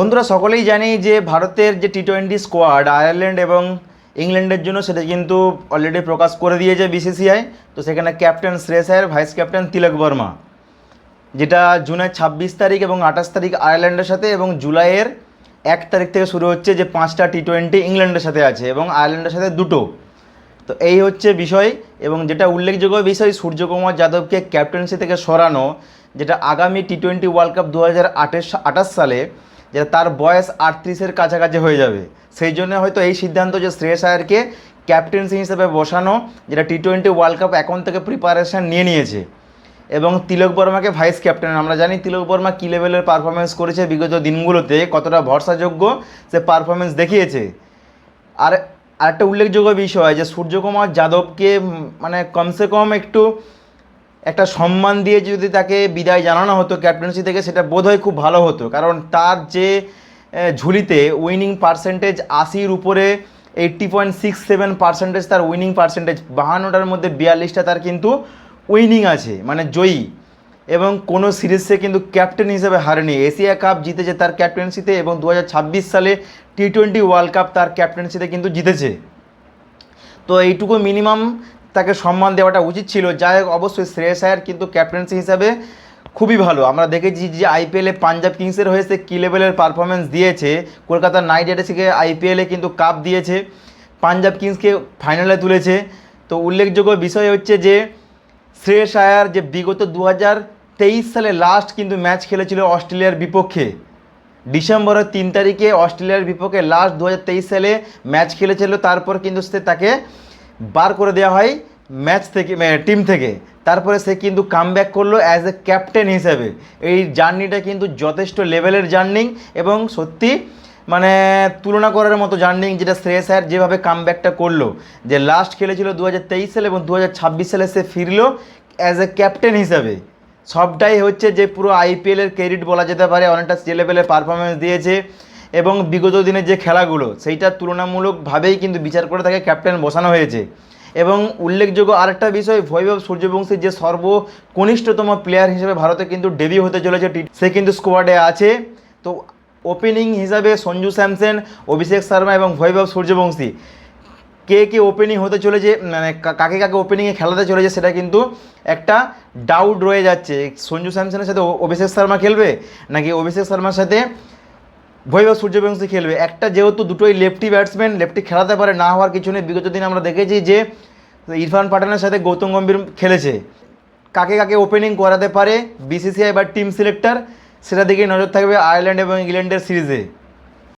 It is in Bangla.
বন্ধুরা সকলেই জানি যে ভারতের যে টি-20 স্কোয়াড আয়ারল্যান্ড এবং ইংল্যান্ডের জন্য সেটা কিন্তু অলরেডি প্রকাশ করে দিয়েছে বিসিসিআই। তো সেখানে ক্যাপ্টেন শ্রেয়স আয়ার, ভাইস ক্যাপ্টেন তিলক বর্মা, যেটা জুনের 26 তারিখ এবং 28 তারিখ আয়ারল্যান্ডের সাথে এবং জুলাইয়ের 1 তারিখ থেকে শুরু হচ্ছে, যে 5টা টি-20 ইংল্যান্ডের সাথে আছে এবং আয়ারল্যান্ডের সাথে 2টো। তো এই হচ্ছে বিষয়। এবং যেটা উল্লেখযোগ্য বিষয়, সূর্যকুমার যাদবকে ক্যাপ্টেন্সি থেকে সরানো, যেটা আগামী টি-20 ওয়ার্ল্ড কাপ 2028 সালে, যেটা তার বয়স 38-এর কাছাকাছি হয়ে যাবে। সেই জন্য হয়তো এই সিদ্ধান্ত যে শ্রেয়স আয়ারকে ক্যাপ্টেন্সি হিসেবে বসানো, যেটা টি-20 ওয়ার্ল্ড কাপ এখন থেকে প্রিপারেশান নিয়ে নিয়েছে, এবং তিলক বর্মাকে ভাইস ক্যাপ্টেন। আমরা জানি তিলক বর্মা কী লেভেলের পারফরমেন্স করেছে বিগত দিনগুলোতে, কতটা ভরসাযোগ্য সে পারফরমেন্স দেখিয়েছে। আর আরেকটা উল্লেখযোগ্য বিষয় যে সূর্যকুমার যাদবকে মানে কমসে কম একটু একটা সম্মান দিয়ে যদি তাকে বিদায় জানানো হতো ক্যাপ্টেন্সি থেকে, সেটা বোধহয় খুব ভালো হতো। কারণ তার যে ঝুলিতে উইনিং পার্সেন্টেজ 80-র উপরে, 80.67% তার উইনিং পার্সেন্টেজ, 52টার মধ্যে 42টা তার কিন্তু উইনিং আছে, মানে জয়ী, এবং কোনো সিরিজে কিন্তু ক্যাপ্টেন হিসেবে হারেনি। এশিয়া কাপ জিতেছে তার ক্যাপ্টেন্সিতে এবং 2026 সালে টি-20 ওয়ার্ল্ড কাপ তার ক্যাপ্টেন্সিতে কিন্তু জিতেছে। তো এইটুকু মিনিমাম তাকে সম্মান দেওয়াটা উচিত ছিল। যাই হোক, অবশ্যই শ্রেয়স আয়ার কিন্তু ক্যাপ্টেন্সি হিসাবে খুবই ভালো। আমরা দেখেছি যে আইপিএলে পাঞ্জাব কিংসের হয়ে সে কী লেভেলের পারফরমেন্স দিয়েছে, কলকাতা নাইট রাইডার্সকে আইপিএলে কিন্তু কাপ দিয়েছে, পাঞ্জাব কিংসকে ফাইনালে তুলেছে। তো উল্লেখযোগ্য বিষয় হচ্ছে যে শ্রেয়স আয়ার যে বিগত 2023 সালে লাস্ট কিন্তু ম্যাচ খেলেছিল অস্ট্রেলিয়ার বিপক্ষে, ডিসেম্বরের 3 তারিখে অস্ট্রেলিয়ার বিপক্ষে লাস্ট 2023 সালে ম্যাচ খেলেছিল। তারপর কিন্তু তাকে বার করে দেওয়া হয় ম্যাচ থেকে, টিম থেকে। তারপরে সে কিন্তু কামব্যাক করলো অ্যাজ এ ক্যাপ্টেন হিসেবে। এই জার্নিটা কিন্তু যথেষ্ট লেভেলের জার্নি এবং সত্যি মানে তুলনা করার মতো জার্নি, যেটা শ্রেয়স আয়ার যেভাবে কামব্যাকটা করলো, যে লাস্ট খেলেছিল 2023 সালে এবং 2026 সালে সে ফিরলো অ্যাজ এ ক্যাপ্টেন হিসাবে। সবটাই হচ্ছে যে পুরো আইপিএলের ক্রেডিট বলা যেতে পারে, অনেকটা যে লেভেলের পারফরমেন্স দিয়েছে এবং বিগত দিনের যে খেলাগুলো সেইটা তুলনামূলকভাবেই কিন্তু বিচার করে তাকে ক্যাপ্টেন বসানো হয়েছে। এবং উল্লেখযোগ্য আরেকটা বিষয়, বৈভব সূর্যবংশীর যে সর্বকনিষ্ঠতম প্লেয়ার হিসেবে ভারতে কিন্তু ডেবিউ হতে চলেছে, সে কিন্তু স্কোয়াডে আছে। তো ওপেনিং হিসাবে সঞ্জু স্যামসন, অভিষেক শর্মা এবং বৈভব সূর্যবংশী, কে ওপেনিং হতে চলেছে, মানে কাকে ওপেনিংয়ে খেলাতে চলেছে, সেটা কিন্তু একটা ডাউট রয়ে যাচ্ছে। সঞ্জু স্যামসনের সাথে অভিষেক শর্মা খেলবে নাকি অভিষেক শর্মার সাথে বৈভব সূর্যবংশী খেলবে। একটা যেহেতু দুটোই লেফটি ব্যাটসম্যান, লেফটি খেলাতে পারে, না হওয়ার কিছু নেই। বিগত দিন আমরা দেখেছি যে ইরফান পাঠানের সাথে গৌতম গম্ভীর খেলেছে। কাকে ওপেনিং করাতে পারে বিসিসিআই বা টিম সিলেক্টর, সেটা দিকেই নজর থাকবে আয়ারল্যান্ড এবং ইংল্যান্ডের সিরিজে।